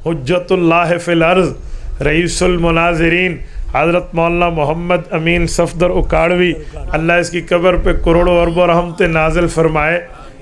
حجت اللہ فی الارض رئیس المناظرین حضرت مولانا محمد امین صفدر اکاڑوی، اللہ اس کی قبر پہ کروڑوں اربوں رحمت نازل فرمائے۔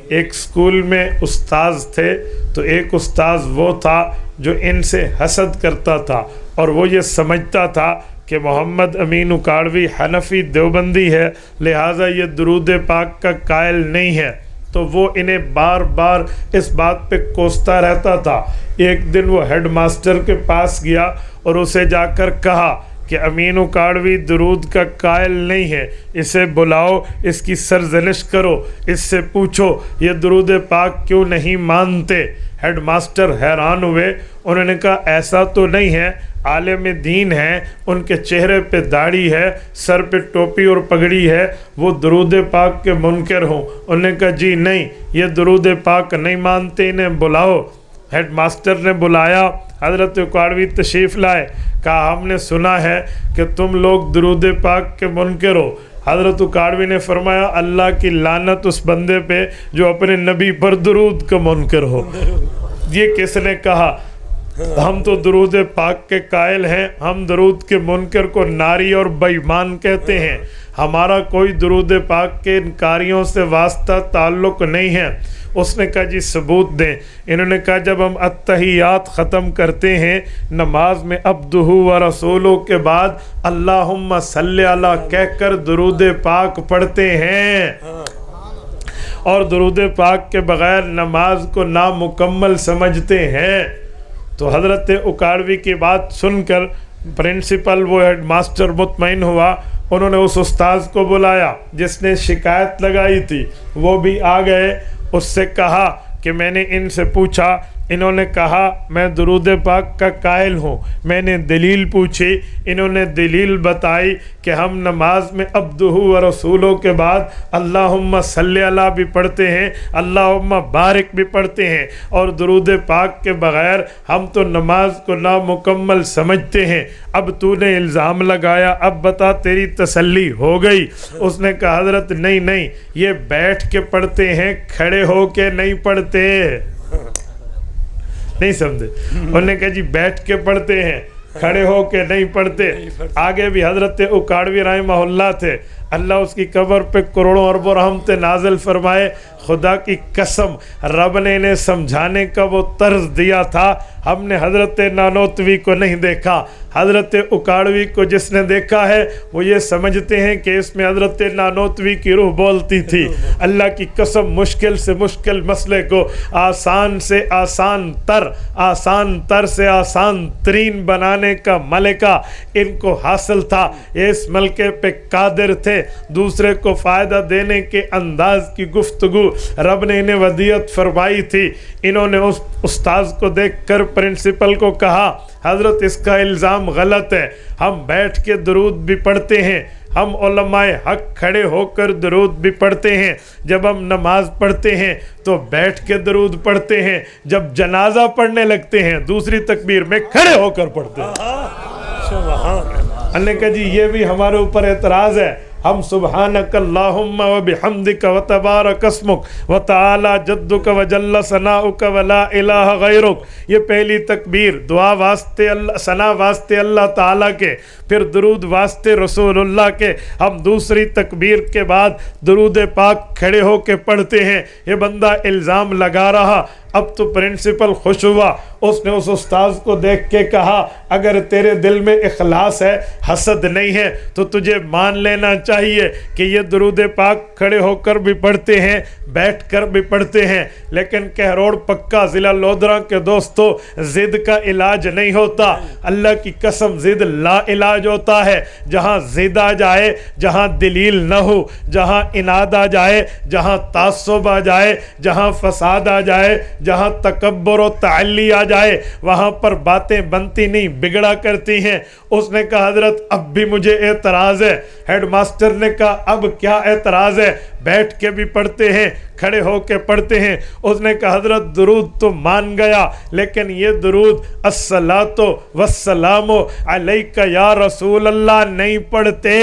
ایک سکول میں استاذ تھے، تو ایک استاذ وہ تھا جو ان سے حسد کرتا تھا، اور وہ یہ سمجھتا تھا کہ محمد امین اکاڑوی حنفی دیوبندی ہے، لہٰذا یہ درود پاک کا قائل نہیں ہے، تو وہ انہیں بار بار اس بات پہ کوستا رہتا تھا۔ ایک دن وہ ہیڈ ماسٹر کے پاس گیا اور اسے جا کر کہا کہ امین اکاڑوی درود کا قائل نہیں ہے، اسے بلاؤ، اس کی سرزنش کرو، اس سے پوچھو یہ درود پاک کیوں نہیں مانتے۔ ہیڈ ماسٹر حیران ہوئے، انہوں نے کہا ایسا تو نہیں ہے، عالم دین ہیں، ان کے چہرے پہ داڑھی ہے، سر پہ ٹوپی اور پگڑی ہے، وہ درود پاک کے منکر ہوں۔ انہوں نے کہا جی نہیں، یہ درود پاک نہیں مانتے، انہیں بلاؤ۔ ہیڈ ماسٹر نے بلایا، حضرت اکاڑوی تشریف لائے، کہا ہم نے سنا ہے کہ تم لوگ درود پاک کے منکر ہو۔ حضرت اکاڑوی نے فرمایا اللہ کی لعنت اس بندے پہ جو اپنے نبی پر درود کا منکر ہو۔ یہ کس نے کہا؟ ہم تو درود پاک کے قائل ہیں، ہم درود کے منکر کو ناری اور بے ایمان کہتے ہیں، ہمارا کوئی درود پاک کے انکاریوں سے واسطہ تعلق نہیں ہے۔ اس نے کہا جی ثبوت دیں۔ انہوں نے کہا جب ہم التحیات ختم کرتے ہیں نماز میں عبدہ و رسولہ کے بعد اللہم صلی علی کہہ کر درود پاک پڑھتے ہیں، اور درود پاک کے بغیر نماز کو نامکمل سمجھتے ہیں۔ تو حضرت اکاڑوی کی بات سن کر پرنسپل وہ ہیڈ ماسٹر مطمئن ہوا، انہوں نے اس استاذ کو بلایا جس نے شکایت لگائی تھی، وہ بھی آ گئے۔ اس سے کہا کہ میں نے ان سے پوچھا، انہوں نے کہا میں درود پاک کا قائل ہوں۔ میں نے دلیل پوچھی، انہوں نے دلیل بتائی کہ ہم نماز میں عبدہ و رسولہ کے بعد اللہم صلی علی بھی پڑھتے ہیں، اللہم بارک بھی پڑھتے ہیں، اور درود پاک کے بغیر ہم تو نماز کو نامکمل سمجھتے ہیں۔ اب تو نے الزام لگایا، اب بتا تیری تسلی ہو گئی؟ اس نے کہا حضرت نہیں، یہ بیٹھ کے پڑھتے ہیں، کھڑے ہو کے نہیں پڑھتے۔ نہیں سمجھے؟ انہوں نے کہا جی بیٹھ کے پڑھتے ہیں، کھڑے ہو کے نہیں پڑھتے۔ آگے بھی حضرت اکاڑوی رحمہ اللہ تھے، اللہ اس کی قبر پہ کروڑوں اربوں رحمت نازل فرمائے۔ خدا کی قسم رب نے انہیں سمجھانے کا وہ طرز دیا تھا، ہم نے حضرت نانوتوی کو نہیں دیکھا۔ حضرت اکاڑوی کو جس نے دیکھا ہے وہ یہ سمجھتے ہیں کہ اس میں حضرت نانوتوی کی روح بولتی تھی۔ اللہ کی قسم مشکل سے مشکل مسئلے کو آسان سے آسان تر سے آسان ترین بنانے کا ملکہ ان کو حاصل تھا۔ اس ملکے پہ قادر تھے، دوسرے کو فائدہ دینے کے انداز کی گفتگو رب نے انہیں ودیعت فرمائی تھی۔ انہوں نے اس استاذ کو دیکھ کر پرنسپل کو کہا حضرت اس کا الزام غلط ہے، ہم بیٹھ کے درود بھی پڑھتے ہیں، ہم علماء حق کھڑے ہو کر درود بھی پڑھتے ہیں، جب ہم نماز پڑھتے ہیں تو بیٹھ کے درود پڑھتے ہیں، جب جنازہ پڑھنے لگتے ہیں دوسری تکبیر میں کھڑے ہو کر پڑھتے ہیں۔ ہم نے کہا جی یہ بھی ہمارے اوپر اعتراض ہے، ہم سبحانک اللہم و بحمدک و تبارک اسمک و تعالی جدک و جل ثناؤک و لا الہ غیرک، یہ پہلی تکبیر دعا واسطے اللہ، ثنا واسطے اللہ تعالیٰ کے، پھر درود واسطے رسول اللہ کے۔ ہم دوسری تکبیر کے بعد درود پاک کھڑے ہو کے پڑھتے ہیں۔ یہ بندہ الزام لگا رہا، اب تو پرنسپل خوش ہوا، اس نے اس استاذ کو دیکھ کے کہا اگر تیرے دل میں اخلاص ہے، حسد نہیں ہے، تو تجھے مان لینا چاہیے کہ یہ درود پاک کھڑے ہو کر بھی پڑھتے ہیں، بیٹھ کر بھی پڑھتے ہیں۔ لیکن کہروڑ پکا ضلع لودھرا کے دوستو، ضد کا علاج نہیں ہوتا، اللہ کی قسم ضد لا علاج ہوتا ہے۔ جہاں ضد آ جائے، جہاں دلیل نہ ہو، جہاں اناد آ جائے، جہاں تعصب آ جائے، جہاں فساد آ جائے، جہاں تکبر و تعلی آ جائے، وہاں پر باتیں بنتی نہیں، بگڑا کرتی ہیں۔ اس نے کہا حضرت اب بھی مجھے اعتراض ہے۔ ہیڈ ماسٹر نے کہا اب کیا اعتراض ہے؟ بیٹھ کے بھی پڑھتے ہیں، کھڑے ہو کے پڑھتے ہیں۔ اس نے کہا حضرت درود تو مان گیا، لیکن یہ درود الصلاۃ والسلام علیک یا رسول اللہ نہیں پڑھتے۔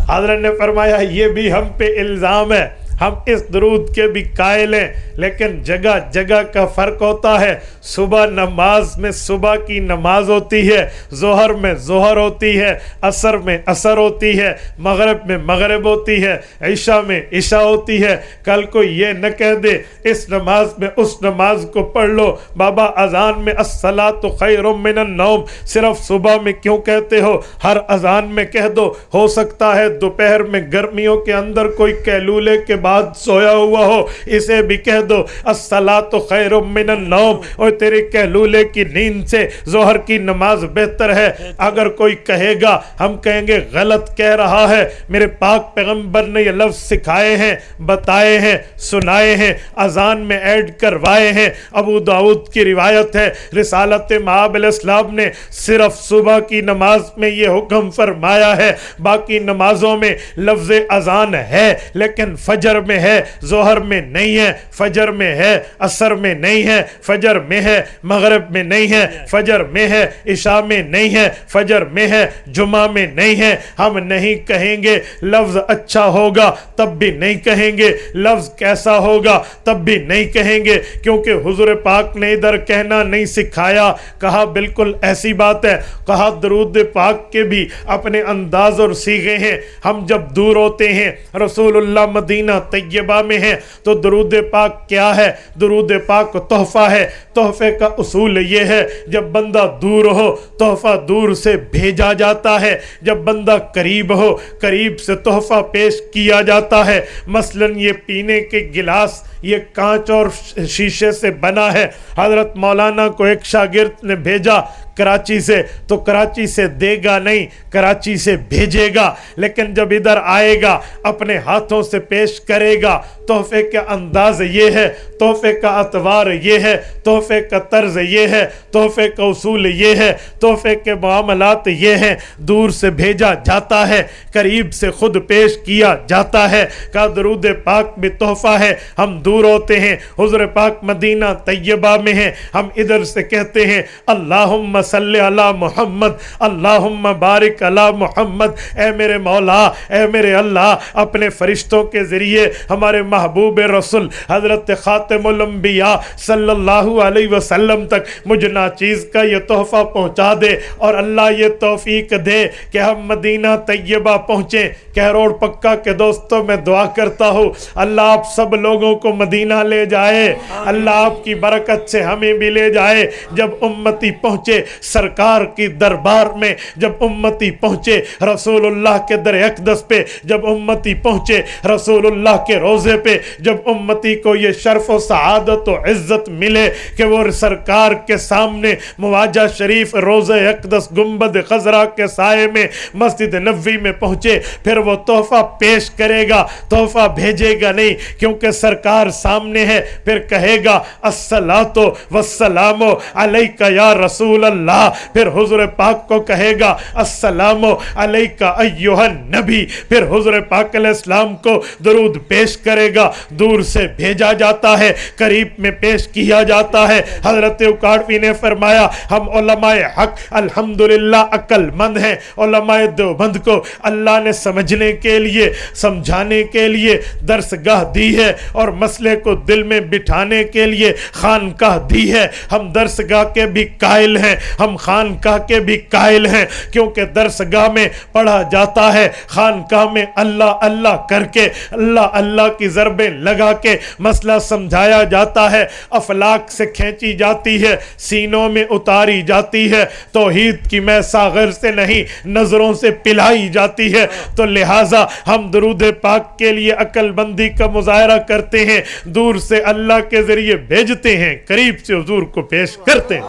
حضرت نے فرمایا یہ بھی ہم پہ الزام ہے، ہم اس درود کے بھی قائل ہیں، لیکن جگہ جگہ کا فرق ہوتا ہے۔ صبح نماز میں صبح کی نماز ہوتی ہے، ظہر میں ظہر ہوتی ہے، عصر میں عصر ہوتی ہے، مغرب میں مغرب ہوتی ہے، عشاء میں عشاء ہوتی ہے۔ کل کو یہ نہ کہہ دے اس نماز میں اس نماز کو پڑھ لو، بابا اذان میں الصلاۃ خیر من النوم صرف صبح میں کیوں کہتے ہو؟ ہر اذان میں کہہ دو۔ ہو سکتا ہے دوپہر میں گرمیوں کے اندر کوئی کیلولے کے بعد سویا ہوا ہو، اسے بھی کہہ دو الصلاۃ خیر من النوم، اور تیرے کیلولے کی نیند سے ظہر کی نماز بہتر ہے۔ اگر کوئی کہے گا ہم کہیں گے غلط کہہ رہا ہے، میرے پاک پیغمبر نے یہ لفظ سکھائے ہیں، بتائے ہیں، سنائے ہیں، اذان میں ایڈ کروائے ہیں۔ ابو داؤد کی روایت ہے، رسالت مآب علیہ السلام نے صرف صبح کی نماز میں یہ حکم فرمایا ہے، باقی نمازوں میں لفظ اذان ہے لیکن فجر میں ہے، ظہر میں نہیں ہے، فجر میں ہے، عصر میں نہیں ہے، فجر میں ہے، مغرب میں نہیں ہے، فجر میں ہے، عشاء میں نہیں ہے، فجر میں ہے، جمعہ میں نہیں ہے۔ ہم نہیں کہیں گے لفظ اچھا ہوگا تب بھی نہیں کہیں گے، لفظ کیسا ہوگا تب بھی نہیں کہیں گے، کیونکہ حضور پاک نے ادھر کہنا نہیں سکھایا۔ کہا بالکل ایسی بات ہے، کہا درود پاک کے بھی اپنے انداز اور صیغے ہیں۔ ہم جب دور ہوتے ہیں، رسول اللہ مدینہ طیبہ میں ہیں، تو درود پاک کیا ہے؟ درود پاک تحفہ ہے۔ تحفے کا اصول یہ ہے جب بندہ دور ہو تحفہ دور سے بھیجا جاتا ہے، جب بندہ قریب ہو قریب سے تحفہ پیش کیا جاتا ہے۔ مثلا یہ پینے کے گلاس یہ کانچ اور شیشے سے بنا ہے، حضرت مولانا کو ایک شاگرد نے بھیجا کراچی سے، تو کراچی سے دے گا نہیں، کراچی سے بھیجے گا، لیکن جب ادھر آئے گا اپنے ہاتھوں سے پیش کرے گا۔ تحفے کا انداز یہ ہے، تحفے کا اطوار یہ ہے، تحفے کا طرز یہ ہے، تحفے کا اصول یہ ہے، تحفے کے معاملات یہ ہیں۔ دور سے بھیجا جاتا ہے، قریب سے خود پیش کیا جاتا ہے۔ کا درود پاک بھی تحفہ ہے۔ ہم دور ہوتے ہیں، حضور پاک مدینہ طیبہ میں ہیں، ہم ادھر سے کہتے ہیں اللہم صلی علی محمد، اللہم بارک علی محمد۔ اے میرے مولا، اے میرے اللہ، اپنے فرشتوں کے ذریعے ہمارے محبوب رسول حضرت خاتم الانبیاء صلی اللہ علیہ وسلم تک مجھ ناچیز کا یہ تحفہ پہنچا دے، اور اللہ یہ توفیق دے کہ ہم مدینہ طیبہ پہنچیں۔ کہروڑ پکا کے دوستوں میں دعا کرتا ہوں اللہ آپ سب لوگوں کو مدینہ لے جائے، اللہ آپ کی برکت سے ہمیں بھی لے جائے۔ جب امتی پہنچے سرکار کی دربار میں، جب امتی پہنچے رسول اللہ کے در اقدس پہ، جب امتی پہنچے رسول اللہ کے روزے پہ، جب امتی کو یہ شرف و سعادت و عزت ملے کہ وہ سرکار کے سامنے مواجہ شریف روزہ اقدس گنبد خضرا کے سائے میں مسجد نبوی میں پہنچے، پھر وہ تحفہ پیش کرے گا، تحفہ بھیجے گا نہیں، کیونکہ سرکار سامنے ہے۔ پھر کہے گا الصلاۃ والسلام علیک یا رسول اللہ، پھر حضور پاک کو کہے گا السلام علیک ایھا النبی، پھر حضور پاک علیہ السلام کو درود پیش کرے گا۔ دور سے بھیجا جاتا ہے، قریب میں پیش کیا جاتا ہے۔ حضرت اکاڑوی نے فرمایا ہم علماء حق الحمدللہ عقل مند ہیں۔ علماء دیوبند کو اللہ نے سمجھنے کے لیے، سمجھانے کے لیے درسگاہ دی ہے، اور مسئلے کو دل میں بٹھانے کے لیے خانقاہ دی ہے۔ ہم درسگاہ کے بھی قائل ہیں، ہم خانقاہ کے بھی قائل ہیں، کیونکہ درسگاہ میں پڑھا جاتا ہے، خانقاہ میں اللہ اللہ کر کے، اللہ اللہ کی ضربیں لگا کے مسئلہ سمجھایا جاتا ہے، افلاک سے کھینچی جاتی ہے، سینوں میں اتاری جاتی ہے، توحید کی میں ساغر سے نہیں نظروں سے پلائی جاتی ہے۔ تو لہٰذا ہم درود پاک کے لیے عقل بندی کا مظاہرہ کرتے ہیں، دور سے اللہ کے ذریعے بھیجتے ہیں، قریب سے حضور کو پیش کرتے ہیں۔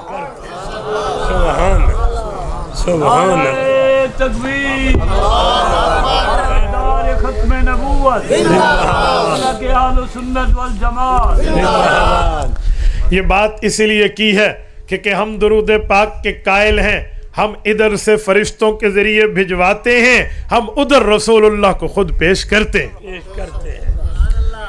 سبحان سبحان تکبیر، ختم نبوت کے اہل سنت والجماعت۔ یہ بات اسی لیے کی ہے کہ ہم درود پاک کے قائل ہیں، ہم ادھر سے فرشتوں کے ذریعے بھجواتے ہیں، ہم ادھر رسول اللہ کو خود پیش کرتے ہیں۔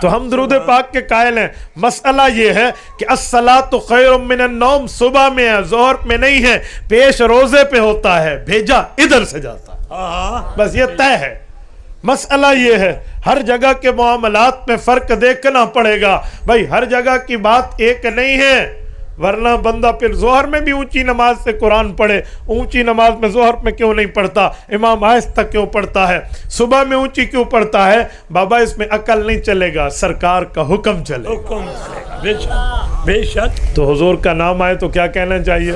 تو ہم درود پاک کے قائل ہیں۔ مسئلہ یہ ہے کہ الصلاۃ خیر من النوم صبح میں ہے، ظہر میں نہیں ہے، پیش روزے پہ ہوتا ہے، بھیجا ادھر سے جاتا ہے، بس یہ طے ہے۔ مسئلہ یہ ہے ہر جگہ کے معاملات میں فرق دیکھنا پڑے گا بھائی، ہر جگہ کی بات ایک نہیں ہے، ورنہ بندہ پھر ظہر میں بھی اونچی نماز سے قرآن پڑھے، اونچی نماز میں ظہر میں کیوں نہیں پڑھتا، امام آہستہ کیوں پڑھتا ہے، صبح میں اونچی کیوں پڑھتا ہے؟ بابا اس میں عقل نہیں چلے گا، سرکار کا حکم چلے گا۔ حکم سے بے شک بے شک۔ تو حضور کا نام آئے تو کیا کہنا چاہیے؟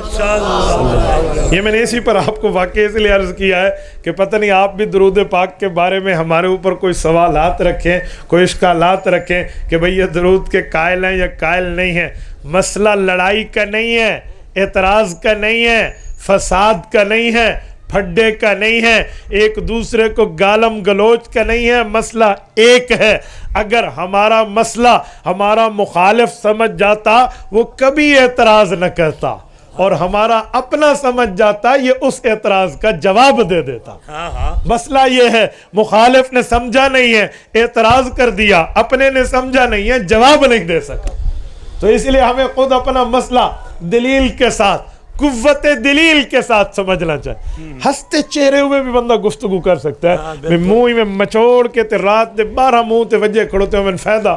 یہ میں نے اسی پر آپ کو واقعی اس لیے عرض کیا ہے کہ پتہ نہیں آپ بھی درود پاک کے بارے میں ہمارے اوپر کوئی سوالات رکھیں، کوئی اشکالات رکھیں کہ بھئی یہ درود کے قائل ہیں یا قائل نہیں ہیں۔ مسئلہ لڑائی کا نہیں ہے، اعتراض کا نہیں ہے، فساد کا نہیں ہے، پھڈے کا نہیں ہے، ایک دوسرے کو گالم گلوچ کا نہیں ہے، مسئلہ ایک ہے۔ اگر ہمارا مسئلہ ہمارا مخالف سمجھ جاتا وہ کبھی اعتراض نہ کرتا، اور ہمارا اپنا سمجھ جاتا یہ اس اعتراض کا جواب دے دیتا۔ مسئلہ یہ ہے مخالف نے سمجھا نہیں ہے، اعتراض کر دیا، اپنے نے سمجھا نہیں ہے، جواب نہیں دے سکا۔ تو اس لیے ہمیں خود اپنا مسئلہ دلیل کے ساتھ، قوت دلیل کے ساتھ سمجھنا چاہیے۔ ہنستے چہرے ہوئے بھی بندہ گفتگو کر سکتا ہے، میں منہ میں مچوڑ کے تے رات دے 12 منہ تے وجہ کھڑوتے ہو من فائدہ،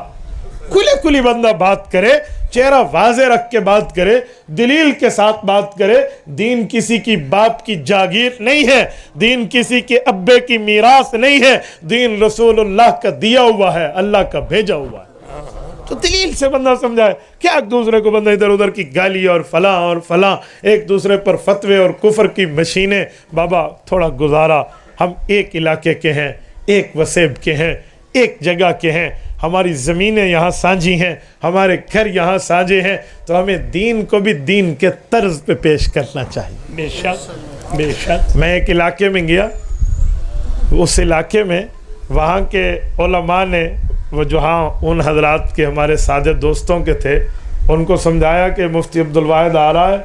کھلی کھلی بندہ بات کرے، چہرہ واضح رکھ کے بات کرے، دلیل کے ساتھ بات کرے۔ دین کسی کی باپ کی جاگیر نہیں ہے، دین کسی کے ابے کی میراث نہیں ہے، دین رسول اللہ کا دیا ہوا ہے، اللہ کا بھیجا ہوا ہے۔ تو دلیل سے بندہ سمجھائے، کیا ایک دوسرے کو بندہ ادھر ادھر کی گالی اور فلاں ایک دوسرے پر فتوے اور کفر کی مشینیں۔ بابا تھوڑا گزارا، ہم ایک علاقے کے ہیں، ایک وسیب کے ہیں، ایک جگہ کے ہیں، ہماری زمینیں یہاں سانجھی ہیں، ہمارے گھر یہاں سانجے ہیں، تو ہمیں دین کو بھی دین کے طرز پہ پیش کرنا چاہیے۔ بے شک بے شک۔ میں ایک علاقے میں گیا، اس علاقے میں وہاں کے علماء نے وہ جہاں ان حضرات کے ہمارے سادہ دوستوں کے تھے، ان کو سمجھایا کہ مفتی عبدالواحد آ رہا ہے،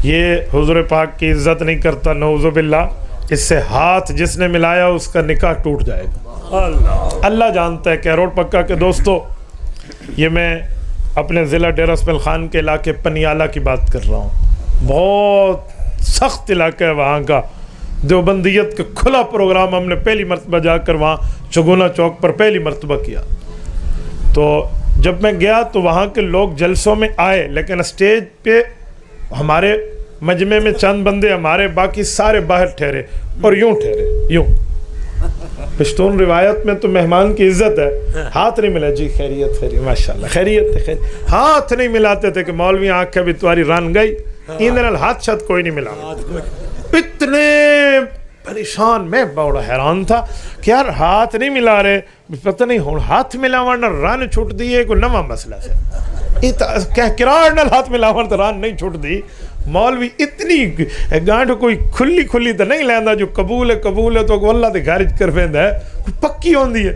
یہ حضور پاک کی عزت نہیں کرتا، نعوذ باللہ، اس سے ہاتھ جس نے ملایا اس کا نکاح ٹوٹ جائے گا۔ اللہ جانتا ہے کہ روڈ پکا کے دوستو، یہ میں اپنے ضلع ڈیرہ اسماعیل خان کے علاقے پنیالہ کی بات کر رہا ہوں، بہت سخت علاقہ ہے وہاں کا۔ دیوبندیت کا کھلا پروگرام ہم نے پہلی مرتبہ جا کر وہاں چگونا چوک پر پہلی مرتبہ کیا۔ تو جب میں گیا تو وہاں کے لوگ جلسوں میں آئے، لیکن اسٹیج پہ ہمارے مجمع میں چند بندے ہمارے، باقی سارے باہر ٹھہرے اور یوں ٹھہرے، یوں۔ پشتون روایت میں تو مہمان کی عزت ہے، ہاتھ نہیں ملا، جی خیریت خیریت ماشاءاللہ خیریت ہے، ہاتھ نہیں ملاتے تھے کہ مولوی آنکھ بھی تمہاری ران گئی، اندر ہاتھ شت کوئی نہیں ملا۔ اتنے پریشان، میں بڑا حیران تھا کہ یار ہاتھ نہیں ملا رہے، پتہ نہیں ہوں ہاتھ ملا ورنہ رن چھٹ دی ہے، کوئی نواں مسئلہ سے کراڑ نال ہاتھ ملا ورنہ رن نہیں چھٹ دی۔ مولوی اتنی گانڈ کوئی کھلی کھلی تو نہیں لیندہ، جو قبول ہے تو اللہ دے خارج کر ویندا ہے، کوئی پکی ہوندی ہے۔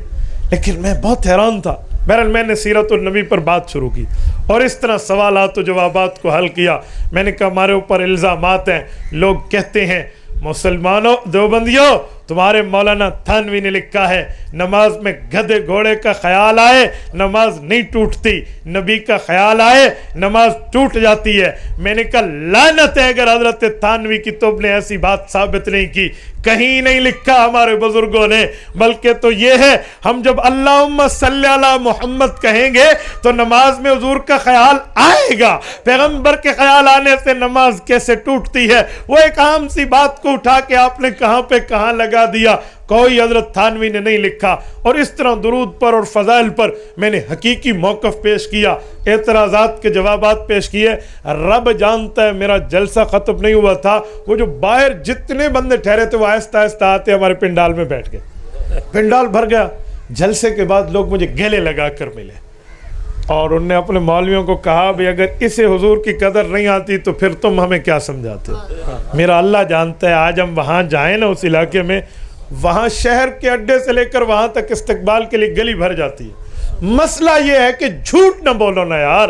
لیکن میں بہت حیران تھا۔ بہرحال میں نے سیرت النبی پر بات شروع کی اور اس طرح سوالات و جوابات کو حل کیا۔ میں نے کہا ہمارے اوپر الزامات ہیں، لوگ کہتے ہیں مسلمانوں دیوبندیوں، تمہارے مولانا تھانوی نے لکھا ہے نماز میں گدھے گھوڑے کا خیال آئے نماز نہیں ٹوٹتی، نبی کا خیال آئے نماز ٹوٹ جاتی ہے۔ میں نے کہا لعنت ہے اگر حضرت تھانوی کی تم نے ایسی بات ثابت نہیں کی، کہیں نہیں لکھا ہمارے بزرگوں نے، بلکہ تو یہ ہے ہم جب اللہم صلی علی محمد کہیں گے تو نماز میں حضور کا خیال آئے گا۔ پیغمبر کے خیال آنے سے نماز کیسے ٹوٹتی ہے؟ وہ ایک عام سی بات کو اٹھا کے آپ نے کہاں پہ کہاں لگا دیا، کوئی حضرت تھانوی نے نہیں لکھا۔ اور اس طرح درود پر اور فضائل پر میں نے حقیقی موقف پیش کیا، اعتراضات کے جوابات پیش کیے۔ رب جانتا ہے میرا جلسہ ختم نہیں ہوا تھا، وہ جو باہر جتنے بندے ٹھہرے تھے وہ آہستہ آہستہ آتے ہمارے پنڈال میں بیٹھ گئے، پنڈال بھر گیا۔ جلسے کے بعد لوگ مجھے گلے لگا کر ملے اور انہوں نے اپنے مولویوں کو کہا بھی اگر اسے حضور کی قدر نہیں آتی تو پھر تم ہمیں کیا سمجھاتے ہو؟ میرا اللہ جانتا ہے آج ہم وہاں جائیں نا اس علاقے میں، وہاں شہر کے اڈے سے لے کر وہاں تک استقبال کے لیے گلی بھر جاتی ہے۔ مسئلہ یہ ہے کہ جھوٹ نہ بولو نا یار،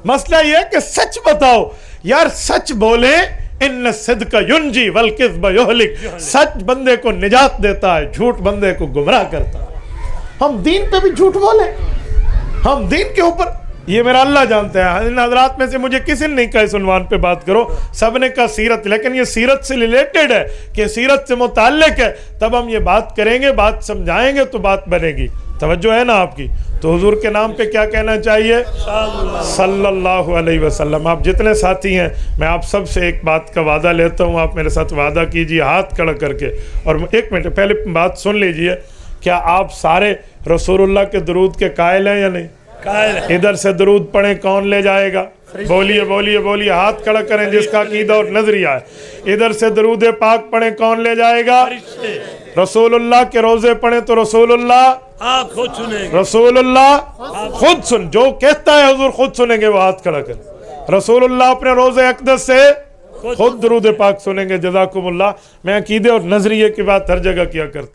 مسئلہ یہ ہے کہ سچ بتاؤ یار، سچ بولیں، ان صدق ینجی والکذب یہلک، سچ بندے کو نجات دیتا ہے، جھوٹ بندے کو گمراہ کرتا ہے۔ ہم دین پہ بھی جھوٹ بولیں، ہم دین کے اوپر یہ میرا اللہ جانتا ہے. ان حضرات میں سے مجھے کسی نے نہیں کہا اس عنوان پہ بات کرو, سب نے کہا سیرت, لیکن یہ سیرت سے ریلیٹڈ ہے کہ سیرت سے متعلق ہے, تب ہم یہ بات کریں گے, بات سمجھائیں گے تو بات بنے گی. توجہ ہے نا آپ کی؟ تو حضور کے نام پہ کیا کہنا چاہیے؟ صلی اللہ علیہ وسلم. آپ جتنے ساتھی ہیں, میں آپ سب سے ایک بات کا وعدہ لیتا ہوں, آپ میرے ساتھ وعدہ کیجئے ہاتھ کھڑا کر کے. اور ایک منٹ پہلے بات سن لیجئے, کیا آپ سارے رسول اللہ کے درود کے قائل ہیں یا نہیں؟ ادھر سے درود پڑھیں, کون لے جائے گا؟ بولیے بولیے بولیے, ہاتھ کھڑا کریں جس کا عقیدہ اور نظریہ ہے. ادھر سے درود پاک پڑھیں, کون لے جائے گا؟ رسول اللہ کے روزے پڑھیں تو رسول اللہ آپ خود سنیں گے. رسول اللہ خود سن, جو کہتا ہے حضور خود سنیں گے, وہ ہاتھ کھڑا کریں. رسول اللہ اپنے روزے اقدس سے خود درود پاک سنیں گے. جزاکم اللہ. میں عقیدے اور نظریے کی بات ہر جگہ کیا کرتا ہوں.